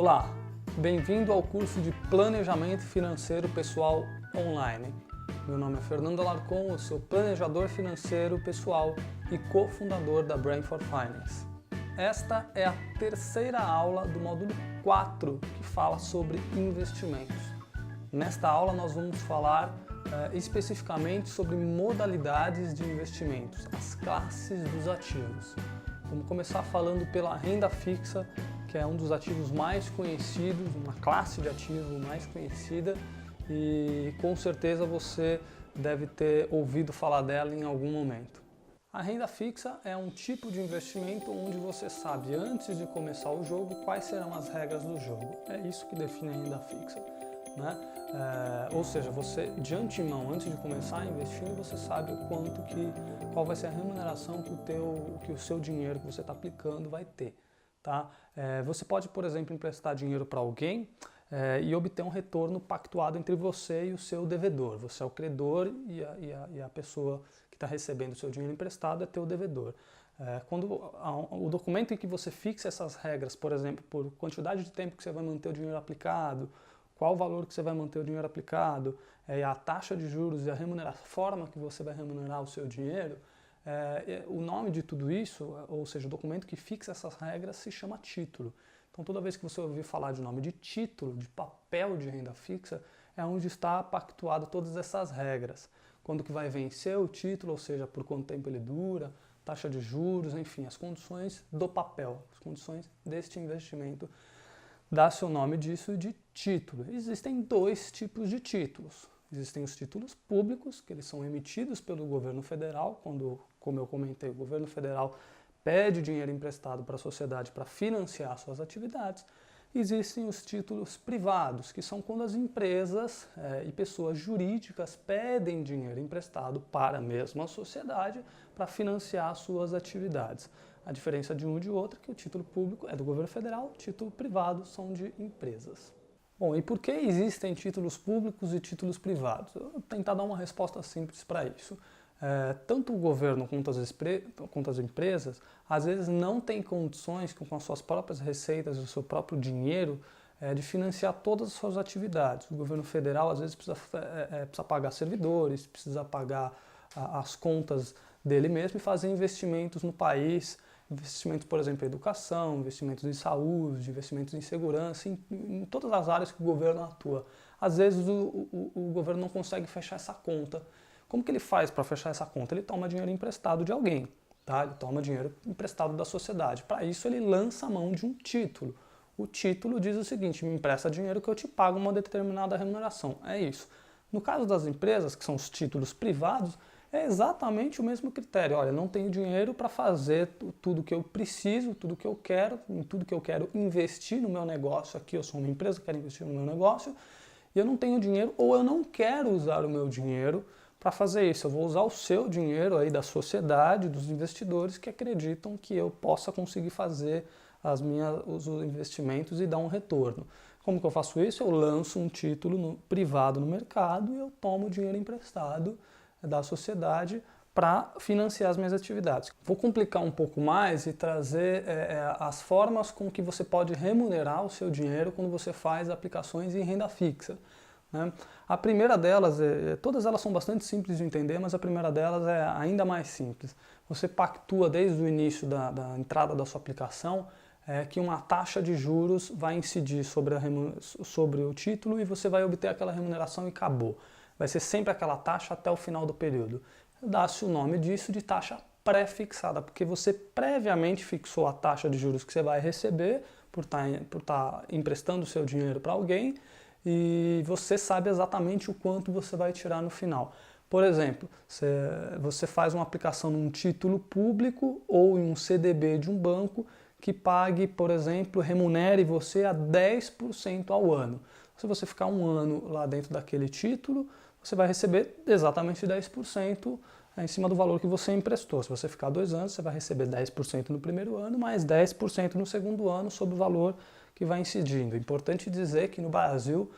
Olá, bem-vindo ao curso de Planejamento Financeiro Pessoal Online. Meu nome é Fernando Alarcon, eu sou planejador financeiro pessoal e cofundador da Brain for Finance. Esta é a terceira aula do módulo 4 que fala sobre investimentos. Nesta aula nós vamos falar especificamente sobre modalidades de investimentos, as classes dos ativos. Vamos começar falando pela renda fixa, que é um dos ativos mais conhecidos, uma classe de ativo mais conhecida e com certeza você deve ter ouvido falar dela em algum momento. A renda fixa é um tipo de investimento onde você sabe antes de começar o jogo quais serão as regras do jogo. É isso que define a renda fixa, né? Ou seja, você de antemão, antes de começar a investir, você sabe qual vai ser a remuneração que o seu dinheiro que você está aplicando vai ter. Tá? Você pode, por exemplo, emprestar dinheiro para alguém e obter um retorno pactuado entre você e o seu devedor. Você é o credor e a pessoa que está recebendo o seu dinheiro emprestado é teu devedor. Quando o documento em que você fixa essas regras, por exemplo, por quantidade de tempo que você vai manter o dinheiro aplicado, qual o valor que você vai manter o dinheiro aplicado, a taxa de juros e a forma que você vai remunerar o seu dinheiro, o nome de tudo isso, ou seja, o documento que fixa essas regras se chama título. Então toda vez que você ouvir falar de nome de título, de papel de renda fixa, é onde está pactuado todas essas regras. Quando que vai vencer o título, ou seja, por quanto tempo ele dura, taxa de juros, enfim, as condições do papel, as condições deste investimento, dá-se o nome disso de título. Existem dois tipos de títulos. Existem os títulos públicos, que eles são emitidos pelo governo federal, quando, como eu comentei, o governo federal pede dinheiro emprestado para a sociedade para financiar suas atividades. Existem os títulos privados, que são quando as empresas e pessoas jurídicas pedem dinheiro emprestado para a mesma sociedade para financiar suas atividades. A diferença de um e de outro é que o título público é do governo federal, o título privado são de empresas. Bom, e por que existem títulos públicos e títulos privados? Eu vou tentar dar uma resposta simples para isso. Tanto o governo quanto as empresas, às vezes não têm condições, com as suas próprias receitas e o seu próprio dinheiro, de financiar todas as suas atividades. O governo federal, às vezes, precisa pagar servidores, precisa pagar as contas dele mesmo e fazer investimentos no país, investimentos, por exemplo, em educação, investimentos em saúde, investimentos em segurança, em todas as áreas que o governo atua. Às vezes o governo não consegue fechar essa conta. Como que ele faz para fechar essa conta? Ele toma dinheiro emprestado de alguém, tá? Ele toma dinheiro emprestado da sociedade. Para isso ele lança a mão de um título. O título diz o seguinte: me empresta dinheiro que eu te pago uma determinada remuneração. É isso. No caso das empresas, que são os títulos privados, é exatamente o mesmo critério. Olha, não tenho dinheiro para fazer tudo que eu preciso, tudo que eu quero, em tudo que eu quero investir no meu negócio aqui. Eu sou uma empresa, quero investir no meu negócio, e eu não tenho dinheiro ou eu não quero usar o meu dinheiro para fazer isso. Eu vou usar o seu dinheiro aí da sociedade, dos investidores que acreditam que eu possa conseguir fazer os investimentos e dar um retorno. Como que eu faço isso? Eu lanço um título privado no mercado e eu tomo dinheiro emprestado da sociedade para financiar as minhas atividades. Vou complicar um pouco mais e trazer as formas com que você pode remunerar o seu dinheiro quando você faz aplicações em renda fixa, né? A primeira delas, todas elas são bastante simples de entender, mas a primeira delas é ainda mais simples. Você pactua desde o início da entrada da sua aplicação que uma taxa de juros vai incidir sobre o título e você vai obter aquela remuneração e acabou. Vai ser sempre aquela taxa até o final do período. Dá-se o nome disso de taxa pré-fixada, porque você previamente fixou a taxa de juros que você vai receber por estar emprestando o seu dinheiro para alguém e você sabe exatamente o quanto você vai tirar no final. Por exemplo, você faz uma aplicação num título público ou em um CDB de um banco que pague, por exemplo, remunere você a 10% ao ano. Se você ficar um ano lá dentro daquele título, você vai receber exatamente 10% em cima do valor que você emprestou. Se você ficar 2 anos, você vai receber 10% no primeiro ano, mais 10% no segundo ano sobre o valor que vai incidindo. É importante dizer que no Brasil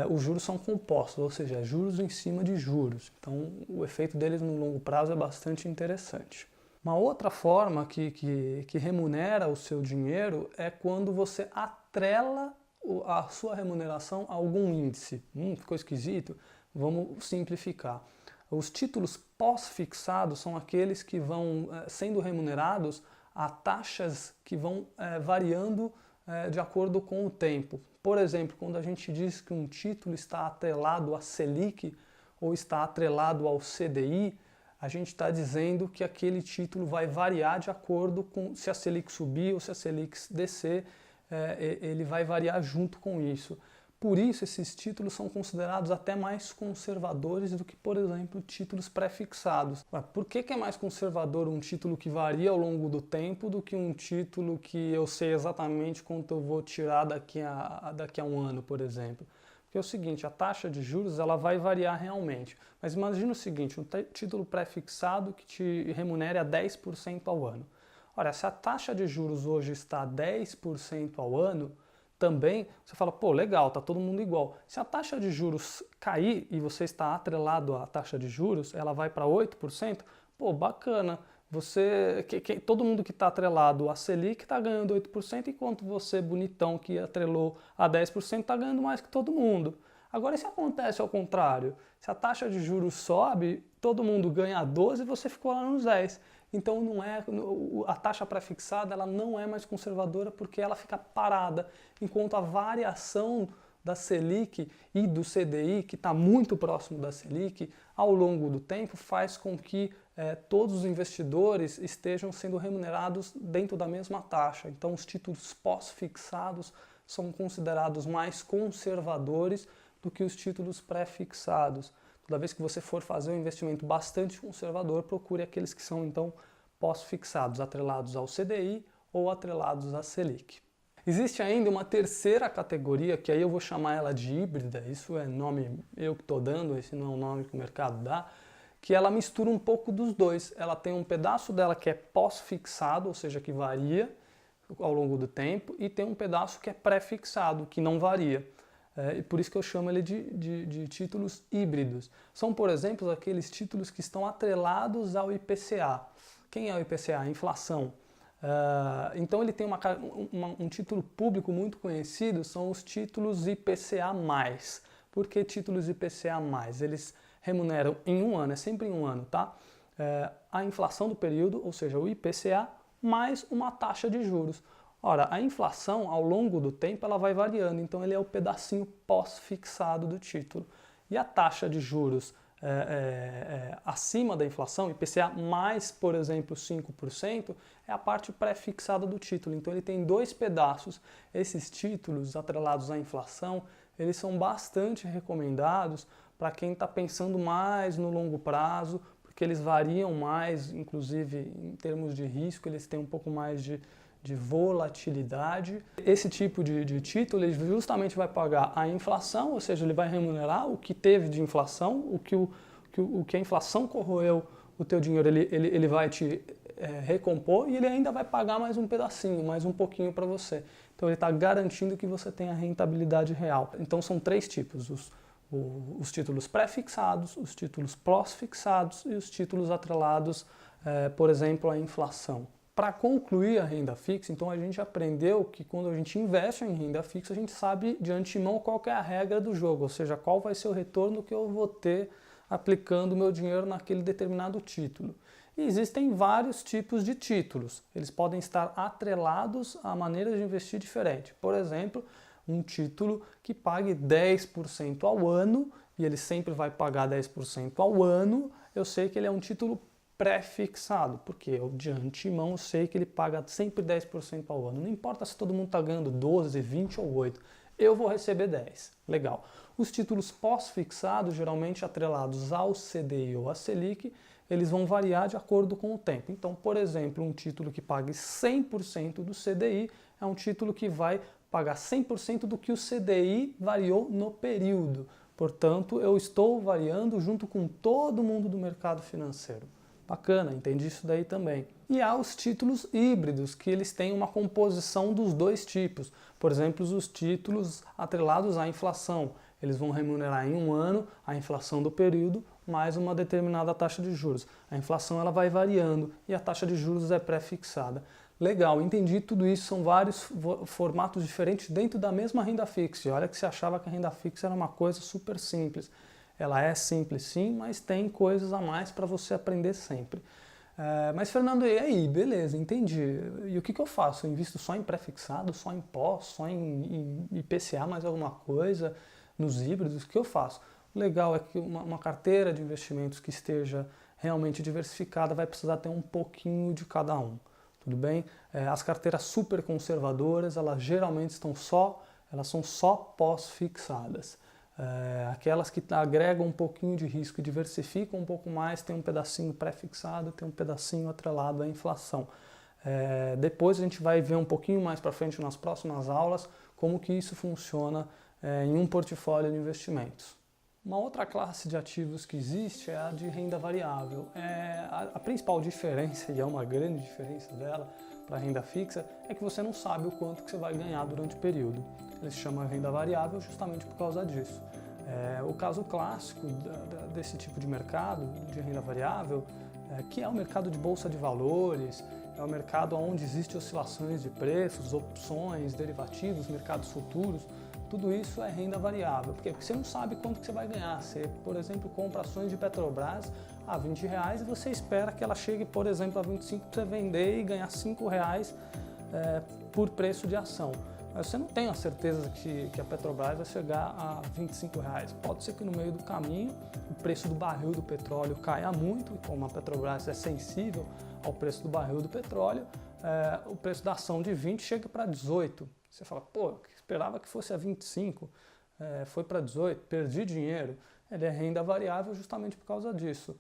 os juros são compostos, ou seja, juros em cima de juros. Então o efeito deles no longo prazo é bastante interessante. Uma outra forma que remunera o seu dinheiro é quando você atrela a sua remuneração a algum índice. Ficou esquisito? Vamos simplificar. Os títulos pós-fixados são aqueles que vão sendo remunerados a taxas que vão variando de acordo com o tempo. Por exemplo, quando a gente diz que um título está atrelado à Selic ou está atrelado ao CDI, a gente está dizendo que aquele título vai variar de acordo com se a Selic subir ou se a Selic descer, ele vai variar junto com isso. Por isso, esses títulos são considerados até mais conservadores do que, por exemplo, títulos pré-fixados. Por que é mais conservador um título que varia ao longo do tempo do que um título que eu sei exatamente quanto eu vou tirar daqui a um ano, por exemplo? Porque é o seguinte, a taxa de juros ela vai variar realmente. Mas imagina o seguinte, um título pré-fixado que te remunere a 10% ao ano. Olha, se a taxa de juros hoje está a 10% ao ano, também você fala, pô, legal, tá todo mundo igual. Se a taxa de juros cair e você está atrelado à taxa de juros, ela vai para 8%, pô, bacana. Todo mundo que está atrelado à Selic está ganhando 8%, enquanto você, bonitão, que atrelou a 10%, está ganhando mais que todo mundo. Agora, se acontece ao contrário, se a taxa de juros sobe, todo mundo ganha 12% e você ficou lá nos 10%. Então a taxa pré-fixada ela não é mais conservadora porque ela fica parada, enquanto a variação da Selic e do CDI, que está muito próximo da Selic, ao longo do tempo faz com que todos os investidores estejam sendo remunerados dentro da mesma taxa. Então os títulos pós-fixados são considerados mais conservadores do que os títulos pré-fixados. Toda vez que você for fazer um investimento bastante conservador, procure aqueles que são então pós-fixados, atrelados ao CDI ou atrelados à Selic. Existe ainda uma terceira categoria, que aí eu vou chamar ela de híbrida, isso é nome eu que estou dando, esse não é o nome que o mercado dá, que ela mistura um pouco dos dois. Ela tem um pedaço dela que é pós-fixado, ou seja, que varia ao longo do tempo, e tem um pedaço que é pré-fixado, que não varia. E por isso que eu chamo ele de títulos híbridos. São, por exemplo, aqueles títulos que estão atrelados ao IPCA. Quem é o IPCA? A inflação. Então ele tem um título público muito conhecido, são os títulos IPCA+. Por que títulos IPCA+? Eles remuneram em um ano, é sempre em um ano, tá? A inflação do período, ou seja, o IPCA, mais uma taxa de juros. Ora, a inflação, ao longo do tempo, ela vai variando, então ele é o pedacinho pós-fixado do título. E a taxa de juros acima da inflação, IPCA mais, por exemplo, 5%, é a parte pré-fixada do título. Então ele tem dois pedaços. Esses títulos atrelados à inflação, eles são bastante recomendados para quem está pensando mais no longo prazo, porque eles variam mais, inclusive em termos de risco, eles têm um pouco mais de volatilidade. Esse tipo de título ele justamente vai pagar a inflação, ou seja, ele vai remunerar o que teve de inflação, o que a inflação corroeu o teu dinheiro, ele vai te recompor e ele ainda vai pagar mais um pedacinho, mais um pouquinho para você. Então ele está garantindo que você tenha rentabilidade real. Então são três tipos, os títulos pré-fixados, os títulos pós-fixados e os títulos atrelados, por exemplo, à inflação. Para concluir a renda fixa, então a gente aprendeu que quando a gente investe em renda fixa, a gente sabe de antemão qual que é a regra do jogo, ou seja, qual vai ser o retorno que eu vou ter aplicando o meu dinheiro naquele determinado título. E existem vários tipos de títulos, eles podem estar atrelados a maneiras de investir diferente. Por exemplo, um título que pague 10% ao ano, e ele sempre vai pagar 10% ao ano, eu sei que ele é um título pré-fixado, porque eu de antemão sei que ele paga sempre 10% ao ano. Não importa se todo mundo está ganhando 12, 20 ou 8, eu vou receber 10. Legal. Os títulos pós-fixados, geralmente atrelados ao CDI ou à Selic, eles vão variar de acordo com o tempo. Então, por exemplo, um título que pague 100% do CDI é um título que vai pagar 100% do que o CDI variou no período. Portanto, eu estou variando junto com todo mundo do mercado financeiro. Bacana, entendi isso daí também. E há os títulos híbridos, que eles têm uma composição dos dois tipos. Por exemplo, os títulos atrelados à inflação. Eles vão remunerar em um ano a inflação do período mais uma determinada taxa de juros. A inflação ela vai variando e a taxa de juros é pré-fixada. Legal, entendi tudo isso, são vários formatos diferentes dentro da mesma renda fixa. E olha que você achava que a renda fixa era uma coisa super simples. Ela é simples sim, mas tem coisas a mais para você aprender sempre. Mas Fernando, e aí? Beleza, entendi. E o que eu faço? Eu invisto só em pré-fixado, só em pós, só em IPCA, mais alguma coisa, nos híbridos? O que eu faço? O legal é que uma carteira de investimentos que esteja realmente diversificada vai precisar ter um pouquinho de cada um. Tudo bem? As carteiras super conservadoras, elas geralmente elas são só pós-fixadas. Aquelas que agregam um pouquinho de risco e diversificam um pouco mais, tem um pedacinho pré-fixado, tem um pedacinho atrelado à inflação. Depois a gente vai ver um pouquinho mais para frente nas próximas aulas como que isso funciona em um portfólio de investimentos. Uma outra classe de ativos que existe é a de renda variável. A principal diferença, e é uma grande diferença dela para a renda fixa, é que você não sabe o quanto que você vai ganhar durante o período. Ele se chama renda variável justamente por causa disso. O caso clássico desse tipo de mercado, de renda variável, que é o mercado de bolsa de valores, é o mercado onde existem oscilações de preços, opções, derivativos, mercados futuros. Tudo isso é renda variável, porque você não sabe quanto que você vai ganhar. Você, por exemplo, compra ações de Petrobras a R$20 e você espera que ela chegue, por exemplo, a 25 para você vender e ganhar R$5 por preço de ação. Mas você não tem a certeza que a Petrobras vai chegar a R$25. Pode ser que no meio do caminho o preço do barril do petróleo caia muito, e como a Petrobras é sensível ao preço do barril do petróleo, o preço da ação de 20 chega para 18. Você fala, pô, esperava que fosse a 25, foi para 18, perdi dinheiro. Ele é renda variável justamente por causa disso.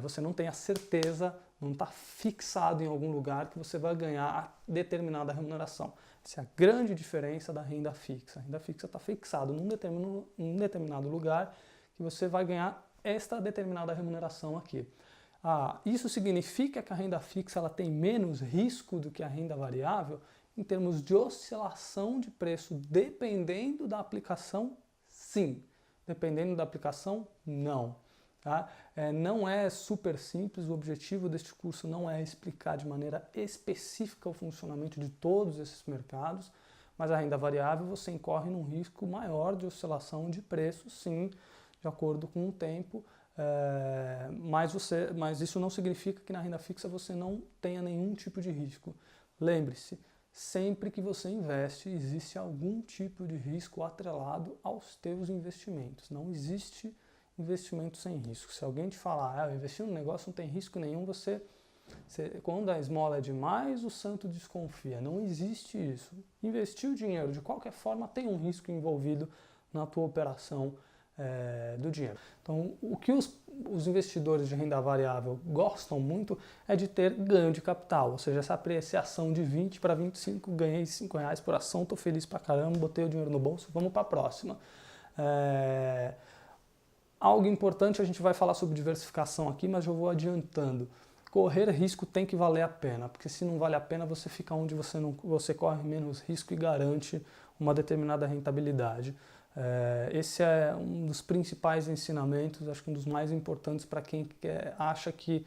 Você não tem a certeza, não está fixado em algum lugar que você vai ganhar determinada remuneração. Essa é a grande diferença da renda fixa. A renda fixa está fixado num determinado lugar que você vai ganhar esta determinada remuneração aqui. Isso significa que a renda fixa ela tem menos risco do que a renda variável? Em termos de oscilação de preço, dependendo da aplicação, sim. Dependendo da aplicação, não. Tá? Não é super simples, o objetivo deste curso não é explicar de maneira específica o funcionamento de todos esses mercados, mas a renda variável você incorre num risco maior de oscilação de preço, sim, de acordo com o tempo, mas isso não significa que na renda fixa você não tenha nenhum tipo de risco. Lembre-se, sempre que você investe, existe algum tipo de risco atrelado aos teus investimentos. Não existe investimento sem risco. Se alguém te falar, eu investi num negócio, não tem risco nenhum, quando a esmola é demais, o santo desconfia. Não existe isso. Investir o dinheiro, de qualquer forma, tem um risco envolvido na tua operação do dinheiro. Então, o que os investidores de renda variável gostam muito é de ter ganho de capital, ou seja, essa apreciação de 20 para 25, ganhei R$5 por ação, estou feliz pra caramba, botei o dinheiro no bolso, vamos para a próxima. Algo importante, a gente vai falar sobre diversificação aqui, mas eu vou adiantando. Correr risco tem que valer a pena, porque se não vale a pena, você fica onde você corre menos risco e garante uma determinada rentabilidade. Esse é um dos principais ensinamentos, acho que um dos mais importantes para quem acha que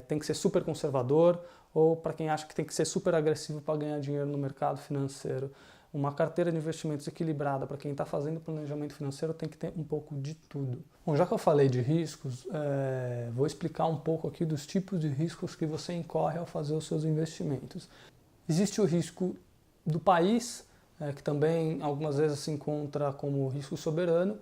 tem que ser super conservador ou para quem acha que tem que ser super agressivo para ganhar dinheiro no mercado financeiro. Uma carteira de investimentos equilibrada para quem está fazendo planejamento financeiro tem que ter um pouco de tudo. Bom, já que eu falei de riscos, vou explicar um pouco aqui dos tipos de riscos que você incorre ao fazer os seus investimentos. Existe o risco do país, que também algumas vezes se encontra como risco soberano,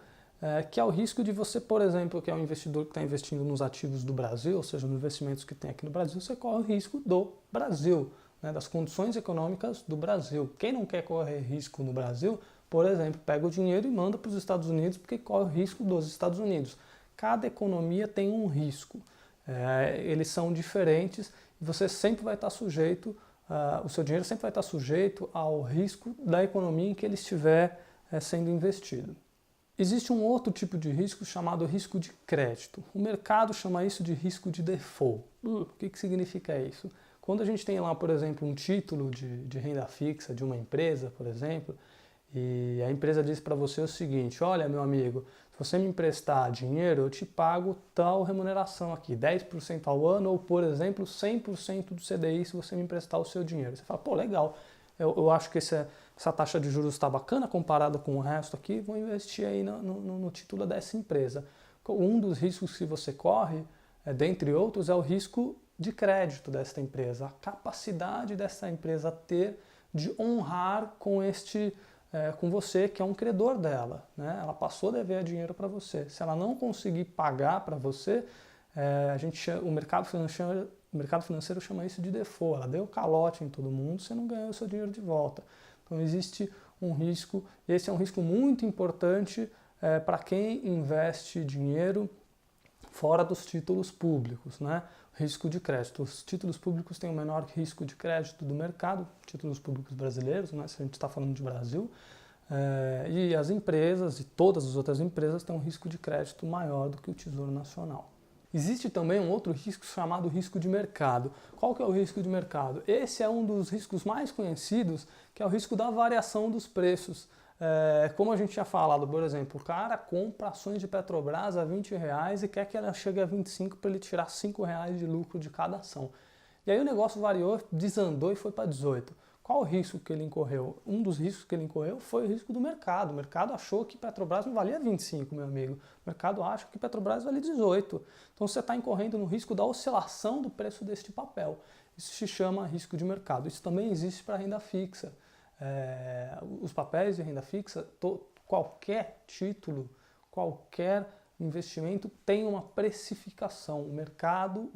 que é o risco de você, por exemplo, que é um investidor que está investindo nos ativos do Brasil, ou seja, nos investimentos que tem aqui no Brasil, você corre o risco do Brasil, das condições econômicas do Brasil. Quem não quer correr risco no Brasil, por exemplo, pega o dinheiro e manda para os Estados Unidos porque corre o risco dos Estados Unidos. Cada economia tem um risco, eles são diferentes e você sempre vai estar sujeito, o seu dinheiro sempre vai estar sujeito ao risco da economia em que ele estiver sendo investido. Existe um outro tipo de risco chamado risco de crédito. O mercado chama isso de risco de default. O que significa isso? Quando a gente tem lá, por exemplo, um título de renda fixa de uma empresa, por exemplo, e a empresa diz para você o seguinte, olha, meu amigo, se você me emprestar dinheiro, eu te pago tal remuneração aqui, 10% ao ano ou, por exemplo, 100% do CDI se você me emprestar o seu dinheiro. Você fala, pô, legal, eu acho que essa taxa de juros está bacana comparada com o resto aqui, vou investir aí no título dessa empresa. Um dos riscos que você corre, dentre outros, é o risco de crédito desta empresa, a capacidade dessa empresa ter de honrar com você, que é um credor dela, né? Ela passou a dever dinheiro para você. Se ela não conseguir pagar para você, o mercado financeiro chama isso de default. Ela deu calote em todo mundo, você não ganhou o seu dinheiro de volta. Então existe um risco, e esse é um risco muito importante para quem investe dinheiro fora dos títulos públicos, né? Risco de crédito. Os títulos públicos têm o menor risco de crédito do mercado, títulos públicos brasileiros, né? Se a gente está falando de Brasil, e as empresas e todas as outras empresas têm um risco de crédito maior do que o Tesouro Nacional. Existe também um outro risco chamado risco de mercado. Qual que é o risco de mercado? Esse é um dos riscos mais conhecidos, que é o risco da variação dos preços. Como a gente tinha falado, por exemplo, o cara compra ações de Petrobras a R$20 e quer que ela chegue a 25 para ele tirar R$5 de lucro de cada ação. E aí o negócio variou, desandou e foi para 18. Qual o risco que ele incorreu? Um dos riscos que ele incorreu foi o risco do mercado. O mercado achou que Petrobras não valia 25, meu amigo. O mercado acha que Petrobras vale 18. Então você está incorrendo no risco da oscilação do preço deste papel. Isso se chama risco de mercado. Isso também existe para renda fixa. Os papéis de renda fixa, qualquer título, qualquer investimento tem uma precificação. O mercado,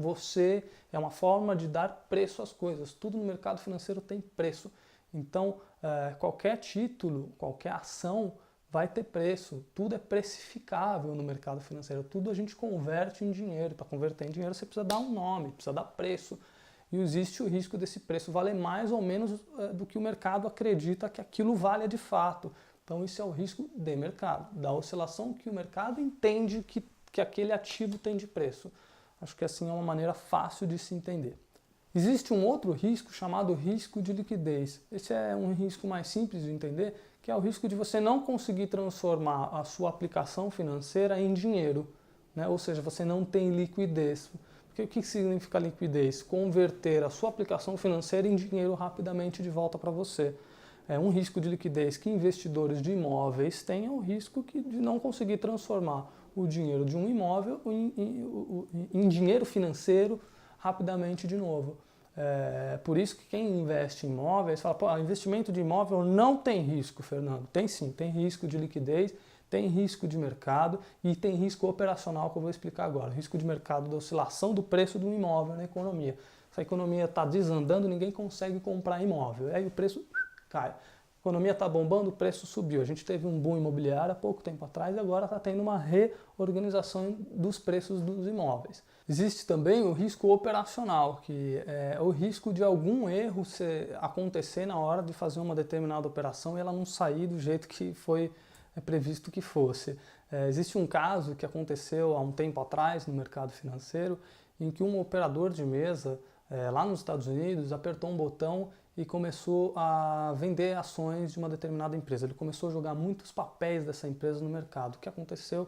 é uma forma de dar preço às coisas. Tudo no mercado financeiro tem preço. Então, qualquer título, qualquer ação vai ter preço. Tudo é precificável no mercado financeiro. Tudo a gente converte em dinheiro. Para converter em dinheiro você precisa dar um nome, precisa dar preço. E existe o risco desse preço valer mais ou menos do que o mercado acredita que aquilo valha de fato. Então isso é o risco de mercado, da oscilação que o mercado entende que aquele ativo tem de preço. Acho que assim é uma maneira fácil de se entender. Existe um outro risco chamado risco de liquidez. Esse é um risco mais simples de entender, que é o risco de você não conseguir transformar a sua aplicação financeira em dinheiro, né? Ou seja, você não tem liquidez. O que significa liquidez? Converter a sua aplicação financeira em dinheiro rapidamente de volta para você. É um risco de liquidez que investidores de imóveis têm, é o risco de não conseguir transformar o dinheiro de um imóvel em dinheiro financeiro rapidamente de novo. Por isso que quem investe em imóveis fala, pô, investimento de imóvel não tem risco, Fernando. Tem sim, tem risco de liquidez, tem risco de mercado e tem risco operacional que eu vou explicar agora. Risco de mercado da oscilação do preço do imóvel na economia. Se a economia está desandando, ninguém consegue comprar imóvel. Aí o preço cai. A economia está bombando, o preço subiu. A gente teve um boom imobiliário há pouco tempo atrás e agora está tendo uma reorganização dos preços dos imóveis. Existe também o risco operacional, que é o risco de algum erro acontecer na hora de fazer uma determinada operação e ela não sair do jeito que foi previsto que fosse. Existe um caso que aconteceu há um tempo atrás no mercado financeiro, em que um operador de mesa lá nos Estados Unidos apertou um botão e começou a vender ações de uma determinada empresa. Ele começou a jogar muitos papéis dessa empresa no mercado. O que aconteceu?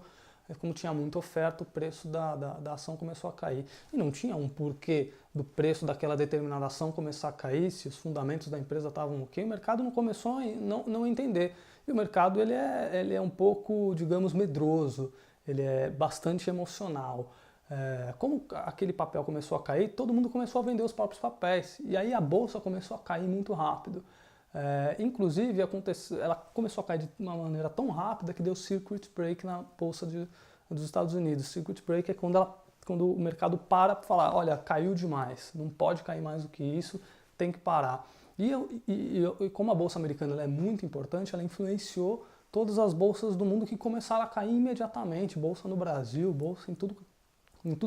Como tinha muita oferta, o preço da ação começou a cair. E não tinha um porquê do preço daquela determinada ação começar a cair, se os fundamentos da empresa estavam ok. O mercado não começou a não entender. E o mercado ele é um pouco, digamos, medroso, ele é bastante emocional. Como aquele papel começou a cair, todo mundo começou a vender os próprios papéis. E aí a bolsa começou a cair muito rápido. Inclusive, ela começou a cair de uma maneira tão rápida que deu circuit break na bolsa dos Estados Unidos. Circuit break é quando o mercado para falar, olha, caiu demais, não pode cair mais do que isso, tem que parar. E como a bolsa americana ela é muito importante, ela influenciou todas as bolsas do mundo que começaram a cair imediatamente. Bolsa no Brasil, bolsa em tudo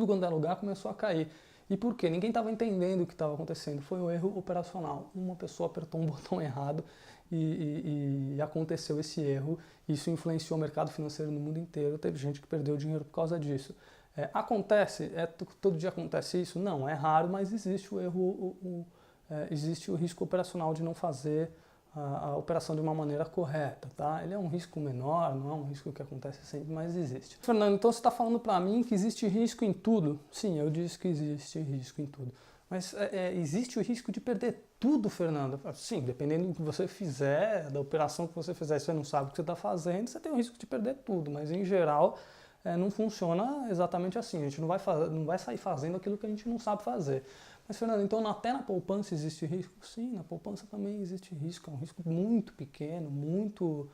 quanto é lugar começou a cair. E por quê? Ninguém estava entendendo o que estava acontecendo. Foi um erro operacional. Uma pessoa apertou um botão errado e aconteceu esse erro. Isso influenciou o mercado financeiro no mundo inteiro. Teve gente que perdeu dinheiro por causa disso. Acontece? Todo dia acontece isso? Não, é raro, mas existe o erro, existe o risco operacional de não fazer a operação de uma maneira correta, tá? Ele é um risco menor, não é um risco que acontece sempre, mas existe. Fernando, então você está falando para mim que existe risco em tudo? Sim, eu disse que existe risco em tudo. Mas existe o risco de perder tudo, Fernando? Sim, dependendo do que você fizer, da operação que você fizer, se você não sabe o que você está fazendo, você tem o risco de perder tudo, mas em geral não funciona exatamente assim. A gente não vai sair fazendo aquilo que a gente não sabe fazer. Mas, Fernando, então até na poupança existe risco? Sim, na poupança também existe risco. É um risco muito pequeno, muito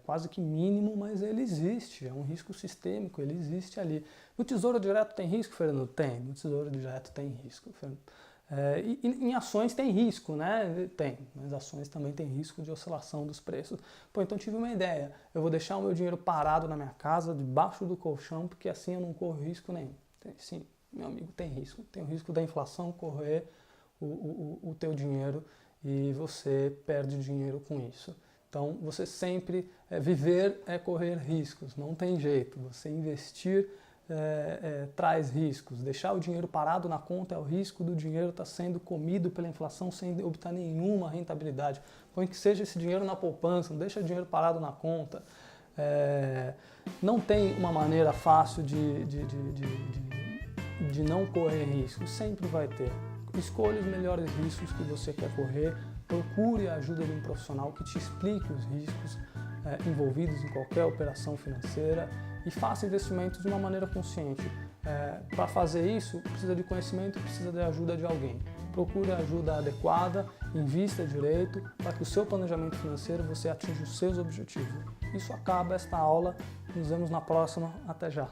quase que mínimo, mas ele existe. É um risco sistêmico, ele existe ali. No Tesouro Direto tem risco, Fernando? Tem. No Tesouro Direto tem risco, Fernando. E em ações tem risco, né? Tem, mas ações também tem risco de oscilação dos preços. Pô, então tive uma ideia. Eu vou deixar o meu dinheiro parado na minha casa, debaixo do colchão, porque assim eu não corro risco nenhum. Sim. Meu amigo, tem risco. Tem o risco da inflação corroer o teu dinheiro e você perde dinheiro com isso. Então, você sempre, viver é correr riscos, não tem jeito. Você investir traz riscos. Deixar o dinheiro parado na conta é o risco do dinheiro estar sendo comido pela inflação sem obter nenhuma rentabilidade. Põe que seja esse dinheiro na poupança, não deixa o dinheiro parado na conta. Não tem uma maneira fácil de não correr riscos, sempre vai ter. Escolha os melhores riscos que você quer correr, procure a ajuda de um profissional que te explique os riscos envolvidos em qualquer operação financeira e faça investimentos de uma maneira consciente. Para fazer isso, precisa de conhecimento, precisa de ajuda de alguém. Procure a ajuda adequada, invista direito, para que o seu planejamento financeiro você atinja os seus objetivos. Isso acaba esta aula, nos vemos na próxima, até já!